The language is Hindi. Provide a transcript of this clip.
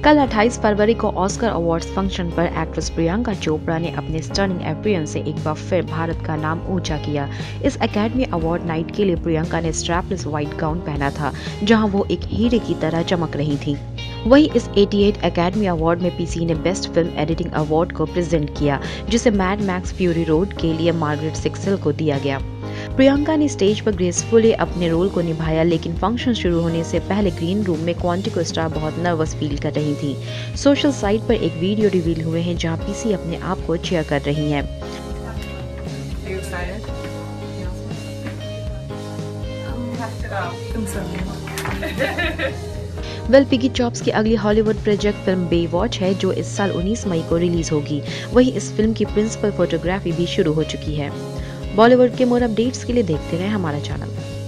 कल 28 फरवरी को ऑस्कर अवार्ड्स फंक्शन पर एक्ट्रेस प्रियंका चोपड़ा ने अपने स्टनिंग अपीयरेंस से एक बार फिर भारत का नाम ऊंचा किया। इस एकेडमी अवार्ड नाइट के लिए प्रियंका ने स्ट्रैपलेस व्हाइट गाउन पहना था, जहां वो एक हीरे की तरह चमक रही थी। वहीं इस 88 एकेडमी अवार्ड में पीसी ने बेस्ट फिल्म एडिटिंग अवार्ड को प्रेजेंट किया, जिसे मैड मैक्स फ्यूरी रोड के लिए मार्गरेट सिक्सेल को दिया गया। प्रियंका ने स्टेज पर ग्रेसफुली अपने रोल को निभाया, लेकिन फंक्शन शुरू होने से पहले ग्रीन रूम में क्वांटिको स्टार बहुत नर्वस फील कर रही थी। सोशल साइट पर एक वीडियो रिवील हुए हैं जहां पीसी अपने आप को चीयर कर रही हैं। पिगी चॉप्स की अगली हॉलीवुड प्रोजेक्ट फिल्म बेवॉच है, जो इस साल 19 मई को रिलीज होगी। वहीं इस फिल्म की प्रिंसिपल फोटोग्राफी भी शुरू हो चुकी है। बॉलीवुड के मोर अपडेट्स के लिए देखते रहें हमारा चैनल।